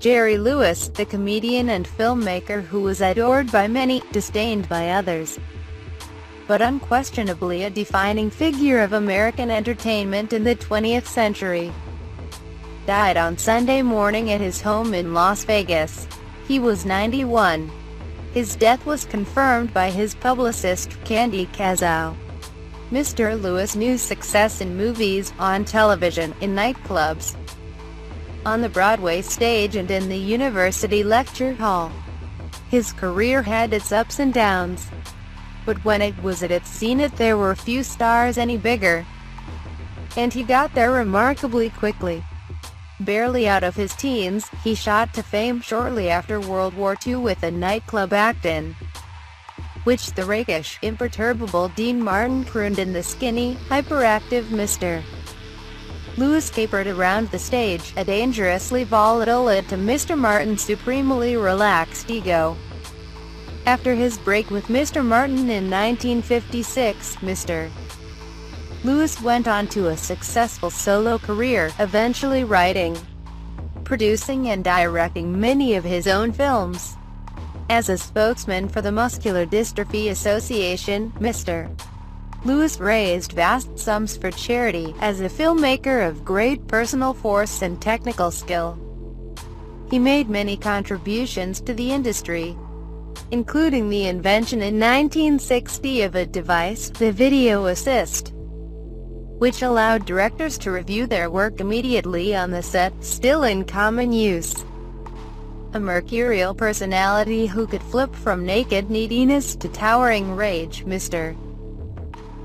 Jerry Lewis, the comedian and filmmaker who was adored by many, disdained by others, but unquestionably a defining figure of American entertainment in the 20th century, died on Sunday morning at his home in Las Vegas. He was 91. His death was confirmed by his publicist, Candy Kazow. Mr. Lewis knew success in movies, on television, in nightclubs, on the Broadway stage and in the university lecture hall. His career had its ups and downs, but when it was at its zenith there were few stars any bigger, and he got there remarkably quickly. Barely out of his teens, he shot to fame shortly after World War II with a nightclub act in which the rakish, imperturbable Dean Martin crooned in the skinny, hyperactive Mr. Lewis capered around the stage, a dangerously volatile aid to Mr. Martin's supremely relaxed ego. After his break with Mr. Martin in 1956, Mr. Lewis went on to a successful solo career, eventually writing, producing and directing many of his own films. As a spokesman for the Muscular Dystrophy Association, Mr. Lewis raised vast sums for charity. As a filmmaker of great personal force and technical skill, he made many contributions to the industry, including the invention in 1960 of a device, the video assist, which allowed directors to review their work immediately on the set, still in common use. A mercurial personality who could flip from naked neediness to towering rage, Mr.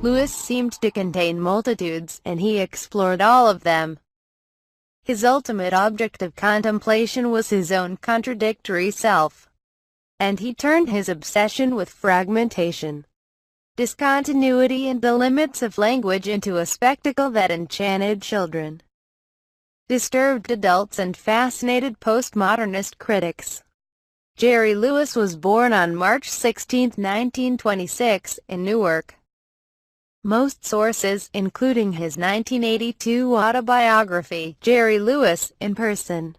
Lewis seemed to contain multitudes, and he explored all of them. His ultimate object of contemplation was his own contradictory self, and he turned his obsession with fragmentation, discontinuity and the limits of language into a spectacle that enchanted children, disturbed adults and fascinated postmodernist critics. Jerry Lewis was born on March 16, 1926, in Newark. Most sources, including his 1982 autobiography, Jerry Lewis, in person,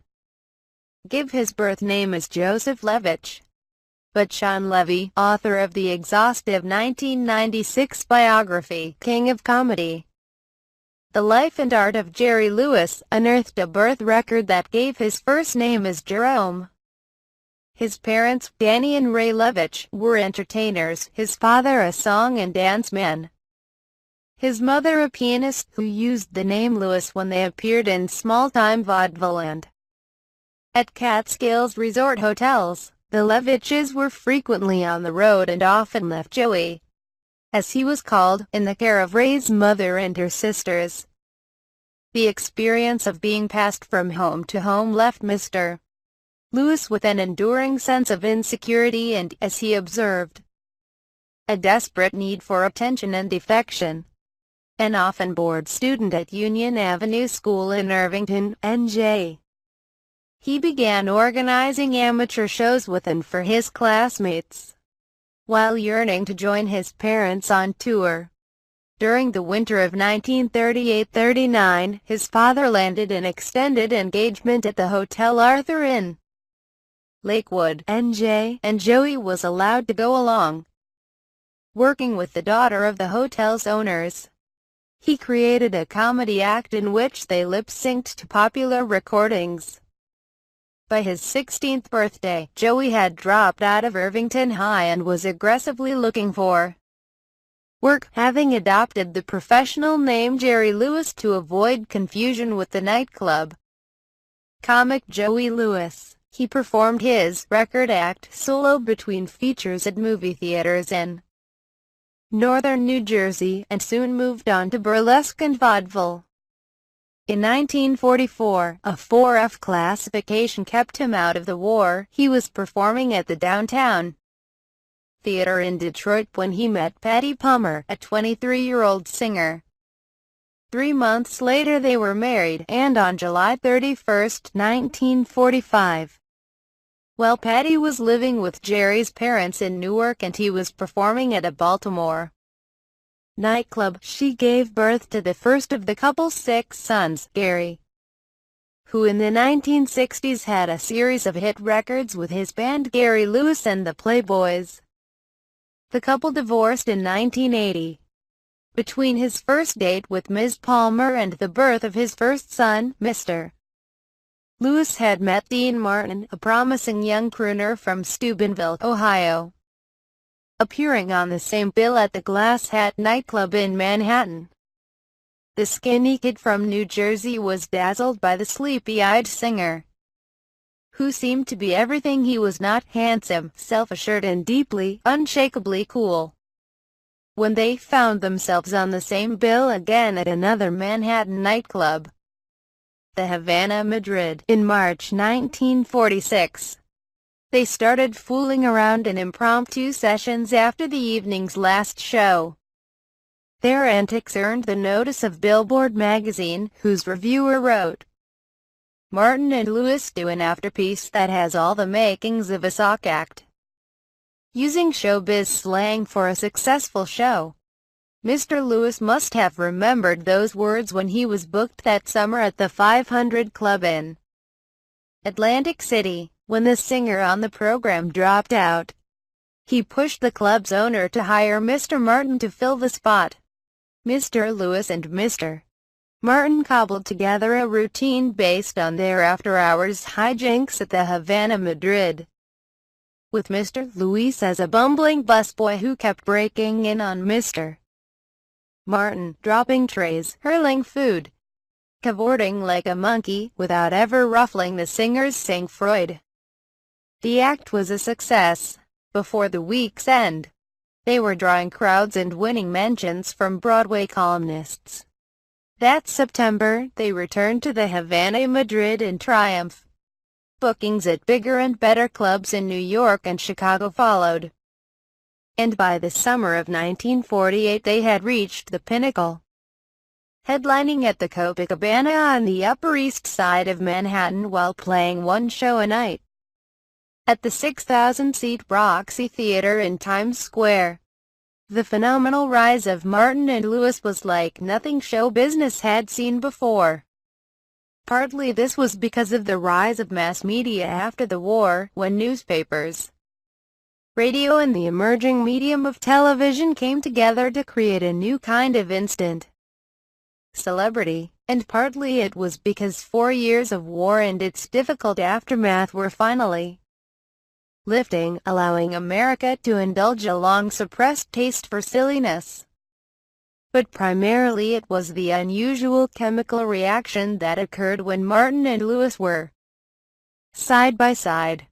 give his birth name as Joseph Levitch. But Sean Levy, author of the exhaustive 1996 biography, King of Comedy, The Life and Art of Jerry Lewis, unearthed a birth record that gave his first name as Jerome. His parents, Danny and Ray Levitch, were entertainers, his father a song and dance man, his mother a pianist, who used the name Lewis when they appeared in small-time vaudeville and at Catskills resort hotels. The Levitches were frequently on the road and often left Joey, as he was called, in the care of Ray's mother and her sisters. The experience of being passed from home to home left Mr. Lewis with an enduring sense of insecurity and, as he observed, a desperate need for attention and affection. An often bored student at Union Avenue School in Irvington, NJ, he began organizing amateur shows with and for his classmates, while yearning to join his parents on tour. During the winter of 1938-39, his father landed an extended engagement at the Hotel Arthur in Lakewood, NJ, and Joey was allowed to go along. Working with the daughter of the hotel's owners, he created a comedy act in which they lip-synced to popular recordings. By his 16th birthday, Joey had dropped out of Irvington High and was aggressively looking for work, having adopted the professional name Jerry Lewis to avoid confusion with the nightclub comic Joey Lewis. He performed his record act solo between features at movie theaters in northern New Jersey, and soon moved on to burlesque and vaudeville. In 1944, a 4F classification kept him out of the war. He was performing at the Downtown Theater in Detroit when he met Patty Palmer, a 23-year-old singer. 3 months later they were married, and on July 31, 1945, while Patty was living with Jerry's parents in Newark and he was performing at a Baltimore nightclub, she gave birth to the first of the couple's 6 sons, Gary, who in the 1960s had a series of hit records with his band Gary Lewis and the Playboys. The couple divorced in 1980. Between his first date with Ms. Palmer and the birth of his first son, Mr. Lewis had met Dean Martin, a promising young crooner from Steubenville, Ohio, appearing on the same bill at the Glass Hat nightclub in Manhattan. The skinny kid from New Jersey was dazzled by the sleepy-eyed singer, who seemed to be everything he was not: handsome, self-assured and deeply, unshakably cool. When they found themselves on the same bill again at another Manhattan nightclub, the Havana, Madrid, in March 1946, they started fooling around in impromptu sessions after the evening's last show. Their antics earned the notice of Billboard magazine, whose reviewer wrote, "Martin and Lewis do an afterpiece that has all the makings of a sock act." Using showbiz slang for a successful show, Mr. Lewis must have remembered those words when he was booked that summer at the 500 Club in Atlantic City. When the singer on the program dropped out, he pushed the club's owner to hire Mr. Martin to fill the spot. Mr. Lewis and Mr. Martin cobbled together a routine based on their after-hours hijinks at the Havana, Madrid, with Mr. Lewis as a bumbling busboy who kept breaking in on Mr. Martin, dropping trays, hurling food, cavorting like a monkey, without ever ruffling the singer's sang-froid. The act was a success. Before the week's end, they were drawing crowds and winning mentions from Broadway columnists. That September, they returned to the Havana, Madrid in triumph. Bookings at bigger and better clubs in New York and Chicago followed, and by the summer of 1948 they had reached the pinnacle, headlining at the Copacabana on the Upper East Side of Manhattan while playing one show a night at the 6,000-seat Roxy Theater in Times Square. The phenomenal rise of Martin and Lewis was like nothing show business had seen before. Partly this was because of the rise of mass media after the war, when newspapers, radio and the emerging medium of television came together to create a new kind of instant celebrity, and partly it was because 4 years of war and its difficult aftermath were finally lifting, allowing America to indulge a long-suppressed taste for silliness. But primarily it was the unusual chemical reaction that occurred when Martin and Lewis were side by side.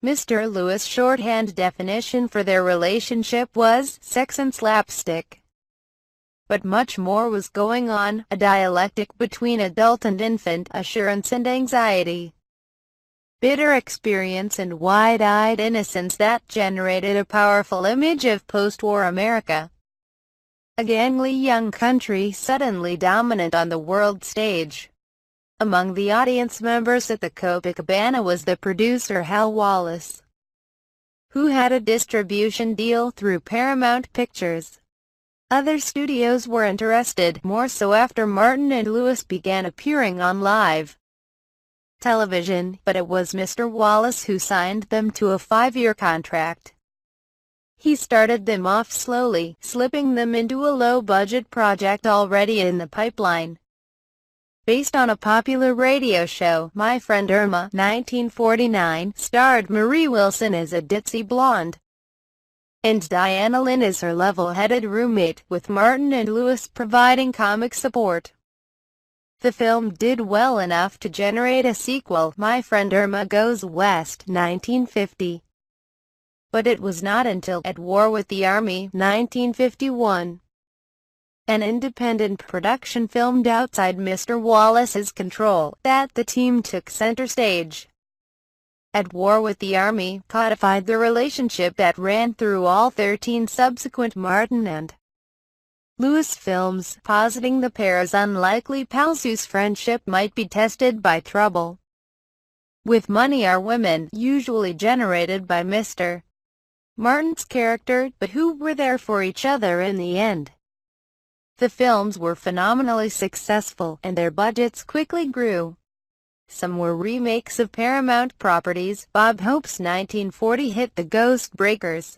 Mr. Lewis' shorthand definition for their relationship was sex and slapstick. But much more was going on, a dialectic between adult and infant, assurance and anxiety, bitter experience and wide-eyed innocence that generated a powerful image of post-war America. A gangly young country suddenly dominant on the world stage. Among the audience members at the Copacabana was the producer Hal Wallace, who had a distribution deal through Paramount Pictures. Other studios were interested, more so after Martin and Lewis began appearing on live television, but it was Mr. Wallace who signed them to a 5-year contract. He started them off slowly, slipping them into a low-budget project already in the pipeline. Based on a popular radio show, My Friend Irma, 1949, starred Marie Wilson as a ditzy blonde, and Diana Lynn as her level-headed roommate, with Martin and Lewis providing comic support. The film did well enough to generate a sequel, My Friend Irma Goes West, 1950. But it was not until At War with the Army, 1951, an independent production filmed outside Mr. Wallace's control, that the team took center stage. At War with the Army codified the relationship that ran through all 13 subsequent Martin and Lewis films, positing the pair's unlikely pals whose friendship might be tested by trouble with money or women, usually generated by Mr. Martin's character, but who were there for each other in the end. The films were phenomenally successful, and their budgets quickly grew. Some were remakes of Paramount properties. Bob Hope's 1940 hit The Ghost Breakers,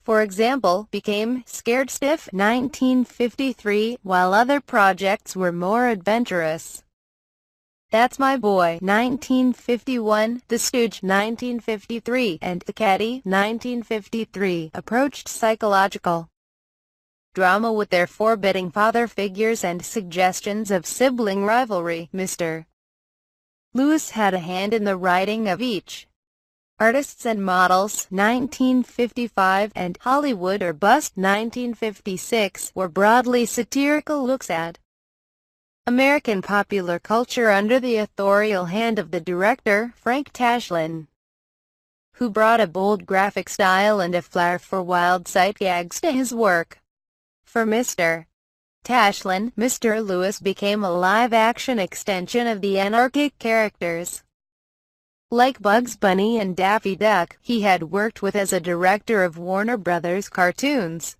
for example, became Scared Stiff 1953, while other projects were more adventurous. That's My Boy 1951, The Stooge 1953, and The Caddy 1953 approached psychological drama with their forbidding father figures and suggestions of sibling rivalry. Mr. Lewis had a hand in the writing of each. Artists and Models 1955 and Hollywood or Bust 1956 were broadly satirical looks at American popular culture under the authorial hand of the director, Frank Tashlin, who brought a bold graphic style and a flair for wild sight gags to his work. For Mr. Tashlin, Mr. Lewis became a live-action extension of the anarchic characters. Like Bugs Bunny and Daffy Duck, he had worked with as a director of Warner Brothers cartoons.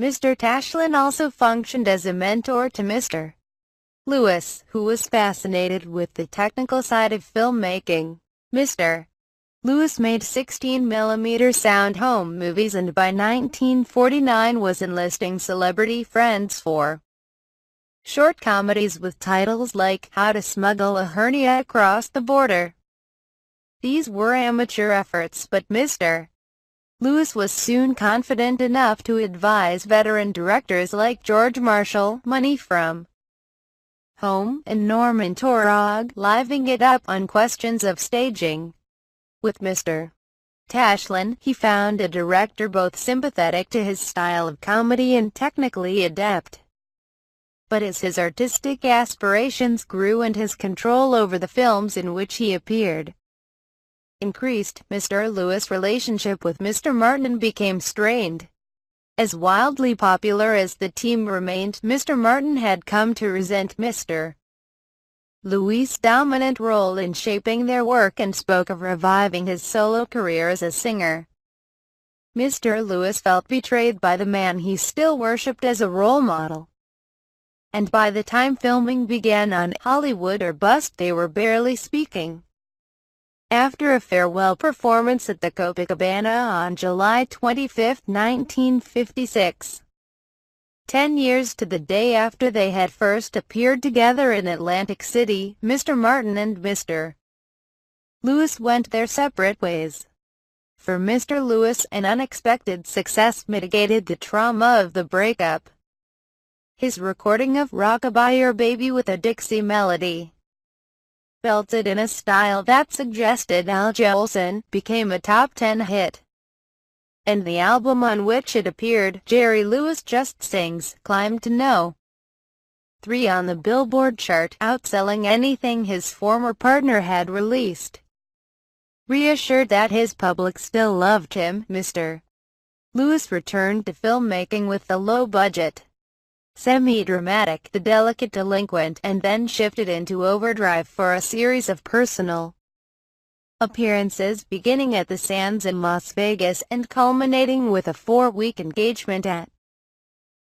Mr. Tashlin also functioned as a mentor to Mr. Lewis, who was fascinated with the technical side of filmmaking. Mr. Lewis made 16mm sound home movies and by 1949 was enlisting celebrity friends for short comedies with titles like How to Smuggle a Hernia Across the Border. These were amateur efforts, but Mr. Lewis was soon confident enough to advise veteran directors like George Marshall, Money from Home, and Norman Taurog, livening it up on questions of staging. With Mr. Tashlin, he found a director both sympathetic to his style of comedy and technically adept. But as his artistic aspirations grew and his control over the films in which he appeared increased, Mr. Lewis' relationship with Mr. Martin became strained. As wildly popular as the team remained, Mr. Martin had come to resent Mr. Lewis' dominant role in shaping their work and spoke of reviving his solo career as a singer. Mr. Lewis felt betrayed by the man he still worshipped as a role model. And by the time filming began on Hollywood or Bust, they were barely speaking. After a farewell performance at the Copacabana on July 25, 1956, 10 years to the day after they had first appeared together in Atlantic City, Mr. Martin and Mr. Lewis went their separate ways. For Mr. Lewis, an unexpected success mitigated the trauma of the breakup. His recording of Rockabye Your Baby with a Dixie melody, belted in a style that suggested Al Jolson, became a top 10 hit. And the album on which it appeared, Jerry Lewis Just Sings, climbed to No. 3 on the Billboard chart, outselling anything his former partner had released. Reassured that his public still loved him, Mr. Lewis returned to filmmaking with the low-budget, semi-dramatic The Delicate Delinquent, and then shifted into overdrive for a series of personal appearances beginning at the Sands in Las Vegas and culminating with a 4-week engagement at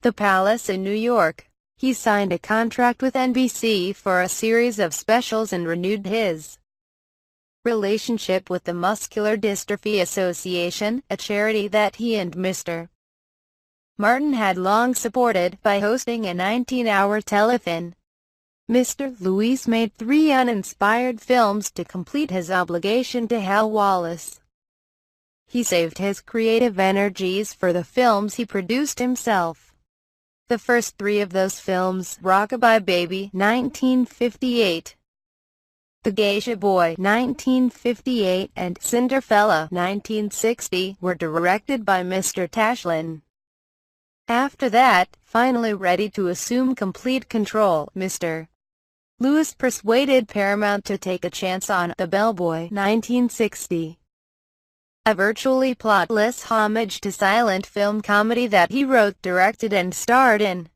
the Palace in New York. He signed a contract with NBC for a series of specials and renewed his relationship with the Muscular Dystrophy Association, a charity that he and Mr. Martin had long supported, by hosting a 19-hour telethon. Mr. Lewis made 3 uninspired films to complete his obligation to Hal Wallace. He saved his creative energies for the films he produced himself. The first 3 of those films, Rockabye Baby, 1958, The Geisha Boy, 1958, and Cinderfella, 1960, were directed by Mr. Tashlin. After that, finally ready to assume complete control, Mr. Lewis persuaded Paramount to take a chance on The Bellboy, 1960, a virtually plotless homage to silent film comedy that he wrote, directed and starred in.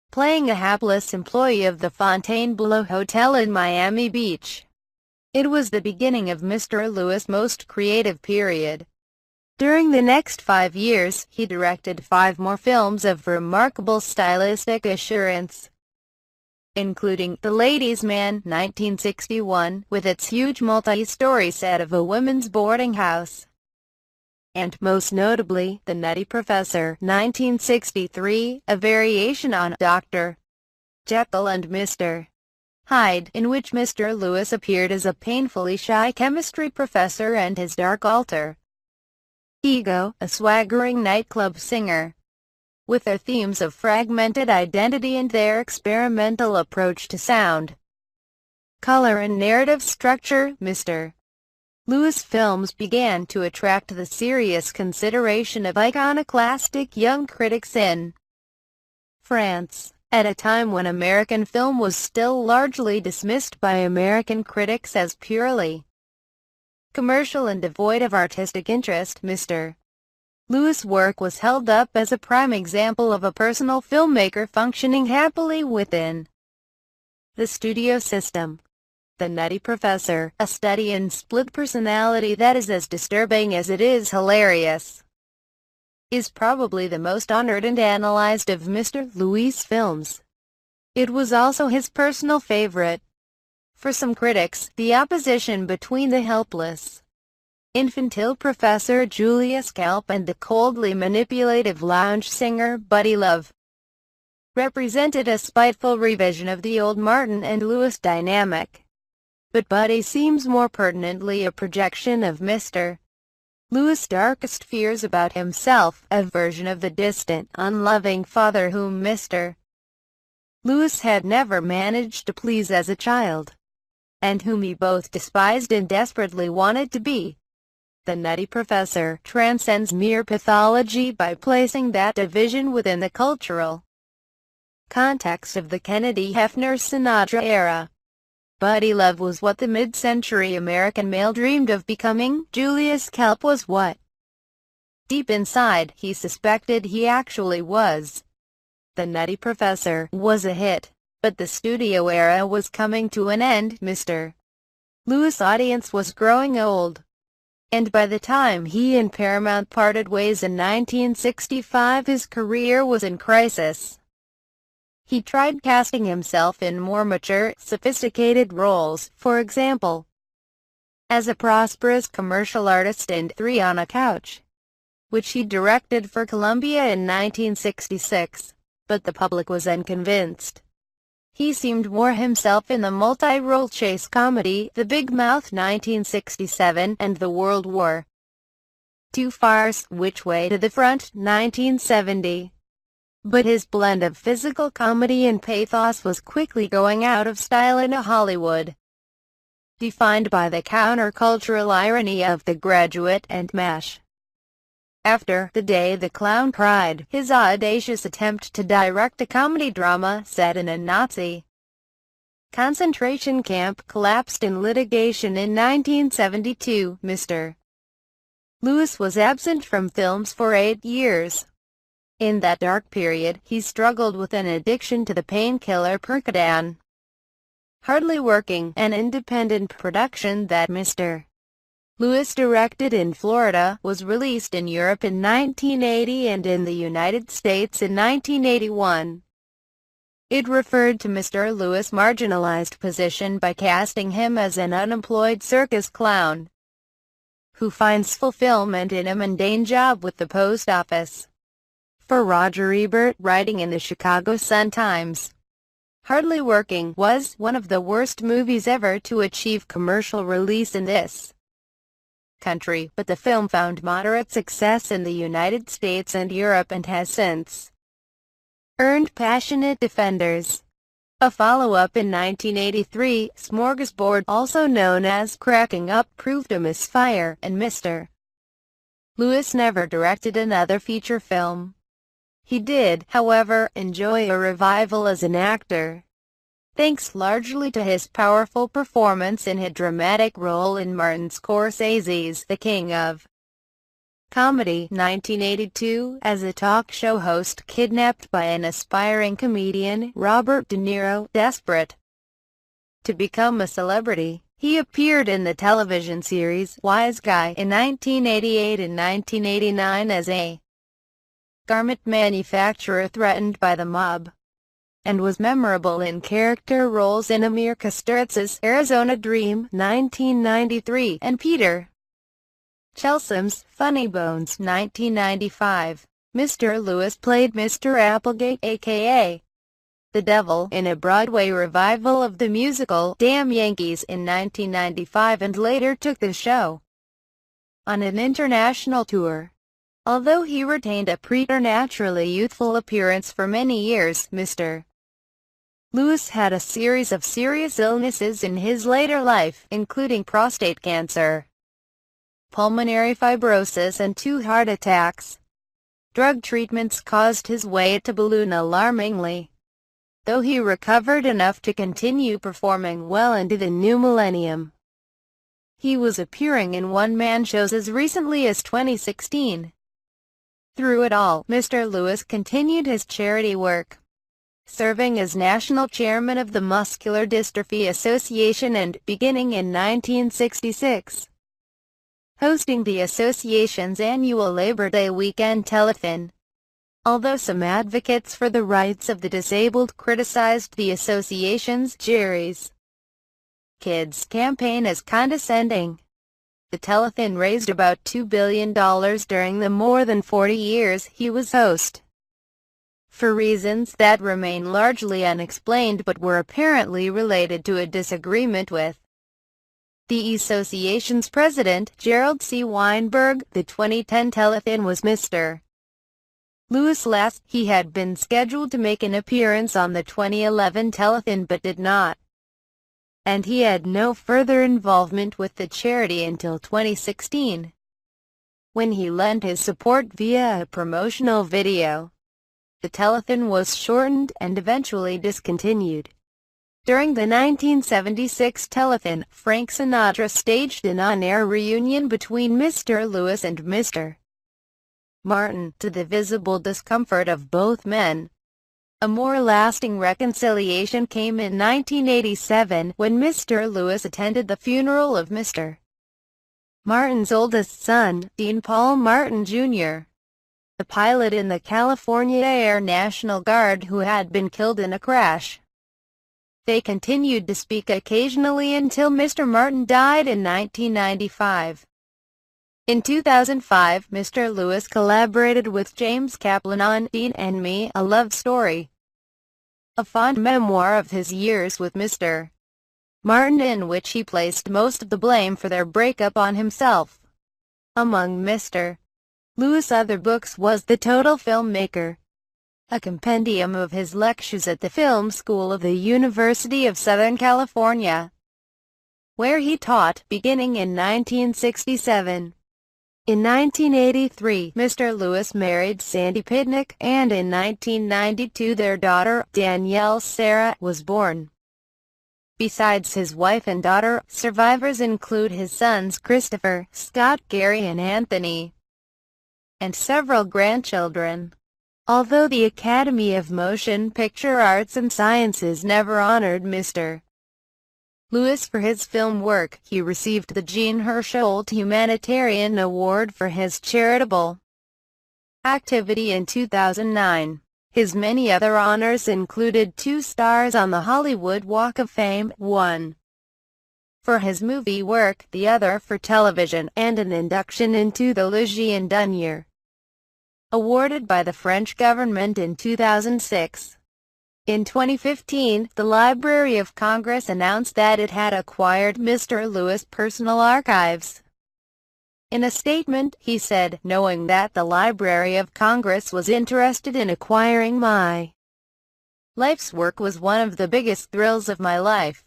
Playing a hapless employee of the Fontainebleau Hotel in Miami Beach, it was the beginning of Mr. Lewis' most creative period. During the next 5 years, he directed 5 more films of remarkable stylistic assurance. including The Ladies' Man, 1961, with its huge multi-story set of a women's boarding house, and most notably, The Nutty Professor, 1963, a variation on Dr. Jekyll and Mr. Hyde, in which Mr. Lewis appeared as a painfully shy chemistry professor and his dark alter ego, a swaggering nightclub singer. With their themes of fragmented identity and their experimental approach to sound, color and narrative structure, Mr. Lewis films began to attract the serious consideration of iconoclastic young critics in France, at a time when American film was still largely dismissed by American critics as purely commercial and devoid of artistic interest. Mr. Lewis' work was held up as a prime example of a personal filmmaker functioning happily within the studio system. The Nutty Professor, a study in split personality that is as disturbing as it is hilarious, is probably the most honored and analyzed of Mr. Lewis' films. It was also his personal favorite. For some critics, the opposition between the helpless, infantile Professor Julius Kelp and the coldly manipulative lounge singer Buddy Love represented a spiteful revision of the old Martin and Lewis dynamic. But Buddy seems more pertinently a projection of Mr. Lewis' darkest fears about himself, a version of the distant, unloving father whom Mr. Lewis had never managed to please as a child, and whom he both despised and desperately wanted to be. The Nutty Professor transcends mere pathology by placing that division within the cultural context of the Kennedy-Hefner-Sinatra era. Buddy Love was what the mid-century American male dreamed of becoming. Julius Kelp was what, deep inside, he suspected he actually was. The Nutty Professor was a hit, but the studio era was coming to an end. Mr. Lewis' audience was growing old, and by the time he and Paramount parted ways in 1965, his career was in crisis. He tried casting himself in more mature, sophisticated roles, for example, as a prosperous commercial artist in Three on a Couch, which he directed for Columbia in 1966, but the public was unconvinced. He seemed more himself in the multi-role chase comedy The Big Mouth 1967 and the World War II farce Which Way to the Front 1970. But his blend of physical comedy and pathos was quickly going out of style in a Hollywood defined by the countercultural irony of The Graduate and MASH. After The Day the Clown Cried, his audacious attempt to direct a comedy drama set in a Nazi concentration camp collapsed in litigation in 1972. Mr. Lewis was absent from films for 8 years. In that dark period, he struggled with an addiction to the painkiller Percodan. Hardly Working, an independent production that Mr. Lewis directed in Florida, was released in Europe in 1980 and in the United States in 1981. It referred to Mr. Lewis' marginalized position by casting him as an unemployed circus clown who finds fulfillment in a mundane job with the post office. For Roger Ebert, writing in the Chicago Sun-Times, Hardly Working was one of the worst movies ever to achieve commercial release in this country, but the film found moderate success in the United States and Europe and has since earned passionate defenders. A follow-up in 1983, Smorgasbord, also known as Cracking Up, proved a misfire, and Mr. Lewis never directed another feature film. He did, however, enjoy a revival as an actor, thanks largely to his powerful performance in his dramatic role in Martin Scorsese's The King of Comedy 1982, as a talk show host kidnapped by an aspiring comedian, Robert De Niro. Desperate to become a celebrity, he appeared in the television series Wise Guy in 1988 and 1989 as a garment manufacturer threatened by the mob. and was memorable in character roles in America Sturz's Arizona Dream, 1993, and Peter Chelseam's Funny Bones, 1995. Mr. Lewis played Mr. Applegate, a.k.a. the Devil, in a Broadway revival of the musical Damn Yankees in 1995 and later took the show on an international tour. Although he retained a preternaturally youthful appearance for many years, Mr. Lewis had a series of serious illnesses in his later life, including prostate cancer, pulmonary fibrosis and 2 heart attacks. Drug treatments caused his weight to balloon alarmingly, though he recovered enough to continue performing well into the new millennium. He was appearing in one-man shows as recently as 2016. Through it all, Mr. Lewis continued his charity work, serving as national chairman of the Muscular Dystrophy Association and, beginning in 1966, hosting the association's annual Labor Day weekend telethon. Although some advocates for the rights of the disabled criticized the association's Di3s Kids campaign as condescending, the telethon raised about $2 billion during the more than 40 years he was host, for reasons that remain largely unexplained but were apparently related to a disagreement with the association's president, Gerald C. Weinberg. The 2010 telethon was Mr. Lewis' last. He had been scheduled to make an appearance on the 2011 telethon but did not, and he had no further involvement with the charity until 2016, when he lent his support via a promotional video. The telethon was shortened and eventually discontinued. During the 1976 telethon, Frank Sinatra staged an on-air reunion between Mr. Lewis and Mr. Martin, to the visible discomfort of both men. A more lasting reconciliation came in 1987, when Mr. Lewis attended the funeral of Mr. Martin's oldest son, Dean Paul Martin, Jr., the pilot in the California Air National Guard who had been killed in a crash. They continued to speak occasionally until Mr. Martin died in 1995. In 2005, Mr. Lewis collaborated with James Kaplan on Dean and Me, a Love Story, a fond memoir of his years with Mr. Martin in which he placed most of the blame for their breakup on himself. Among Mr. Lewis' other books was The Total Filmmaker, a compendium of his lectures at the film school of the University of Southern California, where he taught, beginning in 1967. In 1983, Mr. Lewis married Sandy Pidnick, and in 1992 their daughter, Danielle Sarah, was born. Besides his wife and daughter, survivors include his sons Christopher, Scott, Gary and Anthony, and several grandchildren. Although the Academy of Motion Picture Arts and Sciences never honored Mr. Lewis for his film work, he received the Jean Hersholt Humanitarian Award for his charitable activity in 2009. His many other honors included 2 stars on the Hollywood Walk of Fame, one for his movie work, the other for television, and an induction into the Légion d'honneur, awarded by the French government in 2006. In 2015, the Library of Congress announced that it had acquired Mr. Lewis' personal archives. In a statement, he said, "Knowing that the Library of Congress was interested in acquiring my life's work was one of the biggest thrills of my life."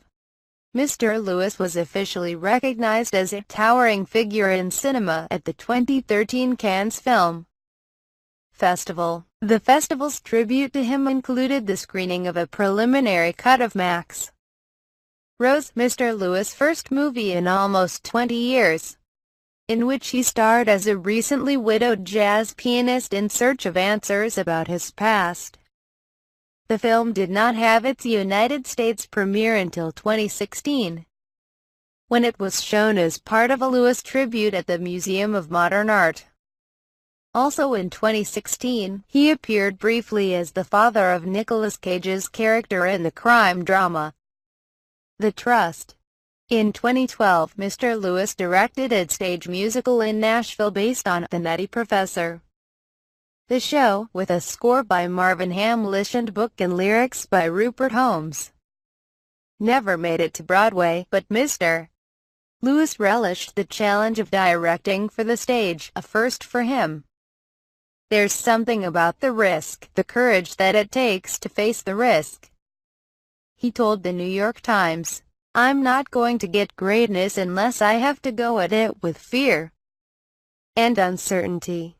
Mr. Lewis was officially recognized as a towering figure in cinema at the 2013 Cannes Film Festival. The festival's tribute to him included the screening of a preliminary cut of Max Rose, Mr. Lewis' first movie in almost 20 years, in which he starred as a recently widowed jazz pianist in search of answers about his past. The film did not have its United States premiere until 2016, when it was shown as part of a Lewis tribute at the Museum of Modern Art. Also in 2016, he appeared briefly as the father of Nicolas Cage's character in the crime drama The Trust. In 2012, Mr. Lewis directed a stage musical in Nashville based on The Nutty Professor. The show, with a score by Marvin Hamlisch and book and lyrics by Rupert Holmes, never made it to Broadway, but Mr. Lewis relished the challenge of directing for the stage, a first for him. There's something about the risk, the courage that it takes to face the risk, he told the New York Times. I'm not going to get greatness unless I have to go at it with fear and uncertainty.